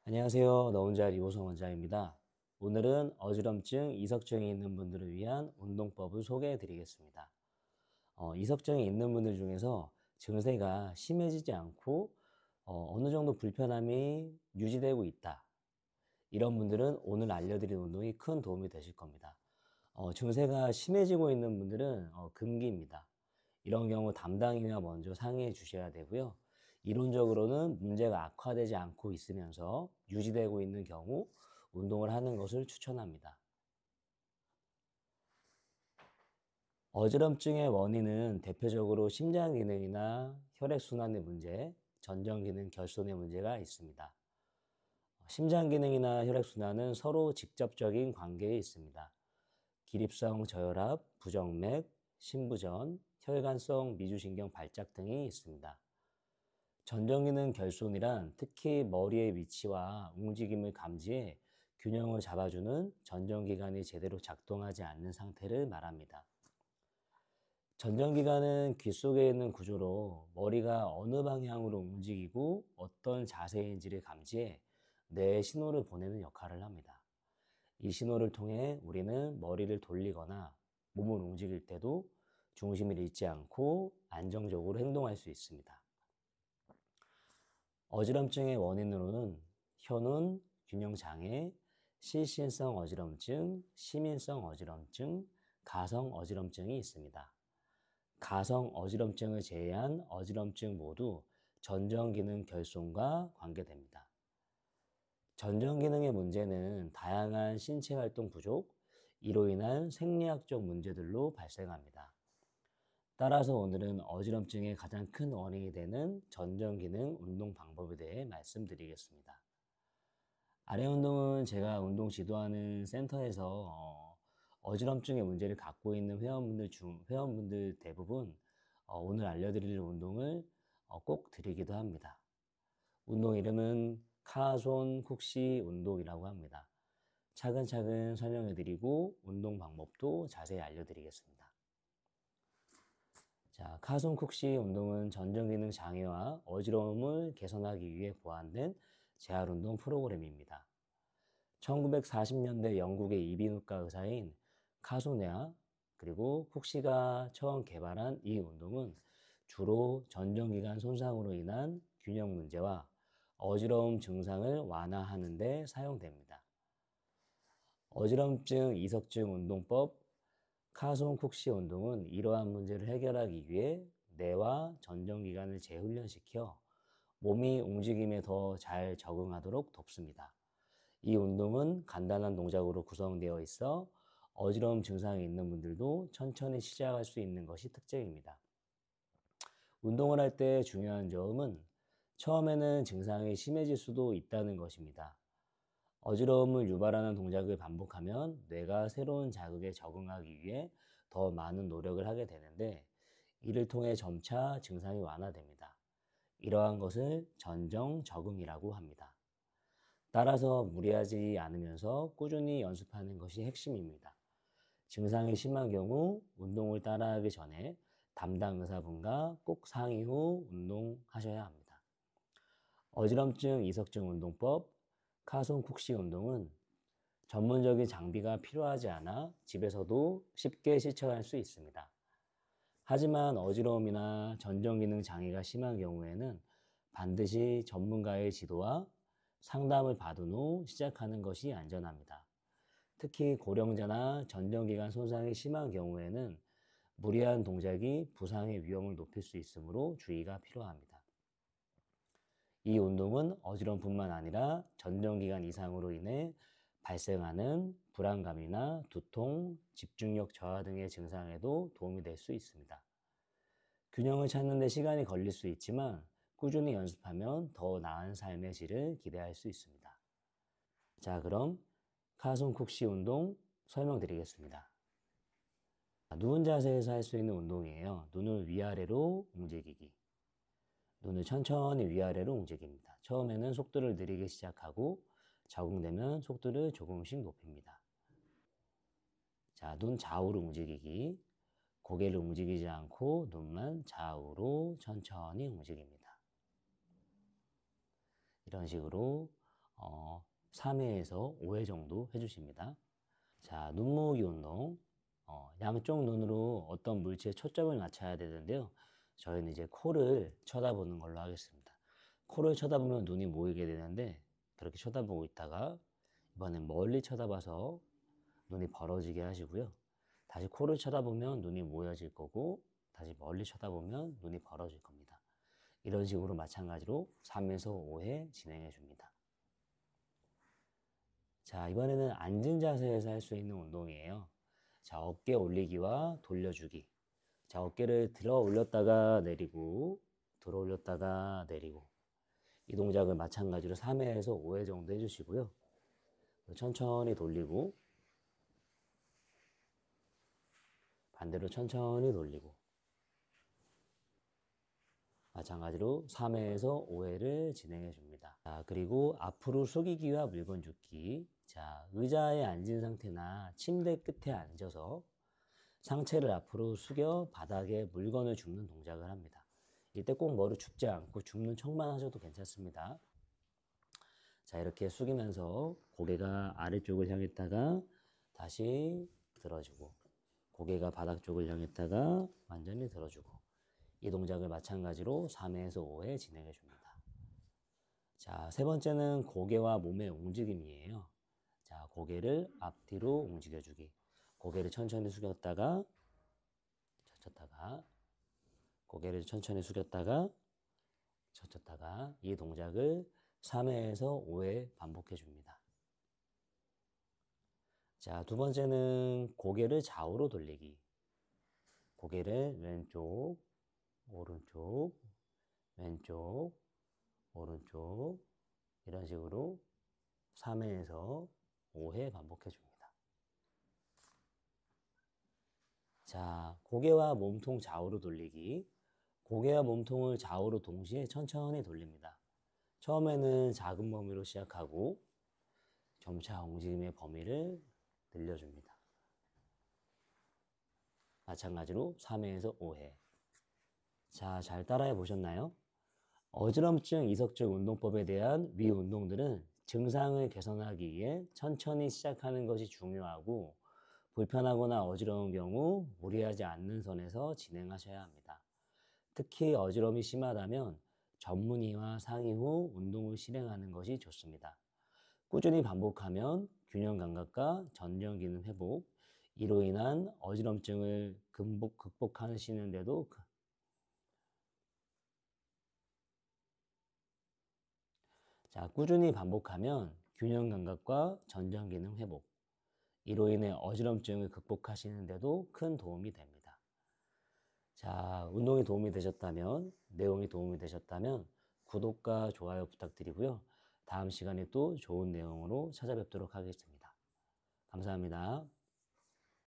안녕하세요. 너 혼자 리보성 원장입니다. 오늘은 어지럼증, 이석증이 있는 분들을 위한 운동법을 소개해 드리겠습니다. 이석증이 있는 분들 중에서 증세가 심해지지 않고 어느 정도 불편함이 유지되고 있다. 이런 분들은 오늘 알려드릴 운동이 큰 도움이 되실 겁니다. 증세가 심해지고 있는 분들은 금기입니다. 이런 경우 담당이와 먼저 상의해 주셔야 되고요. 이론적으로는 문제가 악화되지 않고 있으면서 유지되고 있는 경우 운동을 하는 것을 추천합니다. 어지럼증의 원인은 대표적으로 심장 기능이나 혈액순환의 문제, 전정 기능 결손의 문제가 있습니다. 심장 기능이나 혈액순환은 서로 직접적인 관계에 있습니다. 기립성 저혈압, 부정맥, 심부전, 혈관성 미주신경 발작 등이 있습니다. 전정기능 결손이란 특히 머리의 위치와 움직임을 감지해 균형을 잡아주는 전정기관이 제대로 작동하지 않는 상태를 말합니다. 전정기관은 귀 속에 있는 구조로 머리가 어느 방향으로 움직이고 어떤 자세인지를 감지해 뇌에 신호를 보내는 역할을 합니다. 이 신호를 통해 우리는 머리를 돌리거나 몸을 움직일 때도 중심을 잃지 않고 안정적으로 행동할 수 있습니다. 어지럼증의 원인으로는 현운, 균형장애, 실신성 어지럼증, 시민성 어지럼증, 가성 어지럼증이 있습니다. 가성 어지럼증을 제외한 어지럼증 모두 전정기능 결손과 관계됩니다. 전정기능의 문제는 다양한 신체활동 부족, 이로 인한 생리학적 문제들로 발생합니다. 따라서 오늘은 어지럼증의 가장 큰 원인이 되는 전정기능 운동 방법에 대해 말씀드리겠습니다. 아래 운동은 제가 운동 지도하는 센터에서 어지럼증의 문제를 갖고 있는 회원분들 대부분 오늘 알려드릴 운동을 꼭 드리기도 합니다. 운동 이름은 카손 쿡시 운동이라고 합니다. 차근차근 설명해드리고 운동 방법도 자세히 알려드리겠습니다. 자, 카손 쿡시 운동은 전정기능 장애와 어지러움을 개선하기 위해 고안된 재활운동 프로그램입니다. 1940년대 영국의 이비인후과 의사인 카손네아 그리고 쿡시가 처음 개발한 이 운동은 주로 전정기관 손상으로 인한 균형 문제와 어지러움 증상을 완화하는 데 사용됩니다. 어지럼증 이석증 운동법 카손 쿡시 운동은 이러한 문제를 해결하기 위해 뇌와 전정기관을 재훈련시켜 몸이 움직임에 더 잘 적응하도록 돕습니다. 이 운동은 간단한 동작으로 구성되어 있어 어지러움 증상이 있는 분들도 천천히 시작할 수 있는 것이 특징입니다. 운동을 할 때 중요한 점은 처음에는 증상이 심해질 수도 있다는 것입니다. 어지러움을 유발하는 동작을 반복하면 뇌가 새로운 자극에 적응하기 위해 더 많은 노력을 하게 되는데 이를 통해 점차 증상이 완화됩니다. 이러한 것을 전정 적응이라고 합니다. 따라서 무리하지 않으면서 꾸준히 연습하는 것이 핵심입니다. 증상이 심한 경우 운동을 따라하기 전에 담당 의사분과 꼭 상의 후 운동하셔야 합니다. 어지럼증 이석증 운동법 카손 쿡시 운동은 전문적인 장비가 필요하지 않아 집에서도 쉽게 실천할 수 있습니다. 하지만 어지러움이나 전정기능 장애가 심한 경우에는 반드시 전문가의 지도와 상담을 받은 후 시작하는 것이 안전합니다. 특히 고령자나 전정기관 손상이 심한 경우에는 무리한 동작이 부상의 위험을 높일 수 있으므로 주의가 필요합니다. 이 운동은 어지럼뿐만 아니라 전정기관 이상으로 인해 발생하는 불안감이나 두통, 집중력 저하 등의 증상에도 도움이 될 수 있습니다. 균형을 찾는 데 시간이 걸릴 수 있지만 꾸준히 연습하면 더 나은 삶의 질을 기대할 수 있습니다. 자, 그럼 카손 쿡시 운동 설명드리겠습니다. 누운 자세에서 할 수 있는 운동이에요. 눈을 위아래로 움직이기. 눈을 천천히 위아래로 움직입니다. 처음에는 속도를 느리게 시작하고 적응되면 속도를 조금씩 높입니다. 자, 눈 좌우로 움직이기. 고개를 움직이지 않고 눈만 좌우로 천천히 움직입니다. 이런 식으로 3회에서 5회 정도 해주십니다. 자, 눈 모으기 운동. 양쪽 눈으로 어떤 물체에 초점을 맞춰야 되는데요. 저희는 이제 코를 쳐다보는 걸로 하겠습니다. 코를 쳐다보면 눈이 모이게 되는데 그렇게 쳐다보고 있다가 이번엔 멀리 쳐다봐서 눈이 벌어지게 하시고요. 다시 코를 쳐다보면 눈이 모여질 거고 다시 멀리 쳐다보면 눈이 벌어질 겁니다. 이런 식으로 마찬가지로 3에서 5회 진행해 줍니다. 자, 이번에는 앉은 자세에서 할 수 있는 운동이에요. 자, 어깨 올리기와 돌려주기. 자, 어깨를 들어 올렸다가 내리고 들어 올렸다가 내리고 이 동작을 마찬가지로 3회에서 5회 정도 해주시고요. 천천히 돌리고 반대로 천천히 돌리고 마찬가지로 3회에서 5회를 진행해 줍니다. 자, 그리고 앞으로 숙이기와 물건 줍기. 자, 의자에 앉은 상태나 침대 끝에 앉아서 상체를 앞으로 숙여 바닥에 물건을 줍는 동작을 합니다. 이때 꼭 머리 줍지 않고 줍는 척만 하셔도 괜찮습니다. 자, 이렇게 숙이면서 고개가 아래쪽을 향했다가 다시 들어주고 고개가 바닥 쪽을 향했다가 완전히 들어주고 이 동작을 마찬가지로 3회에서 5회 진행해 줍니다. 자, 세 번째는 고개와 몸의 움직임이에요. 자, 고개를 앞뒤로 움직여주기. 고개를 천천히 숙였다가 젖혔다가 고개를 천천히 숙였다가 젖혔다가 이 동작을 3회에서 5회 반복해 줍니다. 자, 두 번째는 고개를 좌우로 돌리기. 고개를 왼쪽, 오른쪽, 왼쪽, 오른쪽 이런 식으로 3회에서 5회 반복해 줍니다. 자, 고개와 몸통 좌우로 돌리기. 고개와 몸통을 좌우로 동시에 천천히 돌립니다. 처음에는 작은 범위로 시작하고 점차 움직임의 범위를 늘려줍니다. 마찬가지로 3회에서 5회. 자, 잘 따라해 보셨나요? 어지럼증 이석증 운동법에 대한 위 운동들은 증상을 개선하기 위해 천천히 시작하는 것이 중요하고 불편하거나 어지러운 경우 무리하지 않는 선에서 진행하셔야 합니다. 특히 어지럼이 심하다면 전문의와 상의 후 운동을 실행하는 것이 좋습니다. 꾸준히 반복하면 균형 감각과 전정 기능 회복, 이로 인한 어지럼증을 극복하시는데도 자, 꾸준히 반복하면 균형 감각과 전정 기능 회복, 이로 인해 어지럼증을 극복하시는데도 큰 도움이 됩니다. 자, 운동이 도움이 되셨다면, 내용이 도움이 되셨다면 구독과 좋아요 부탁드리고요. 다음 시간에 또 좋은 내용으로 찾아뵙도록 하겠습니다. 감사합니다.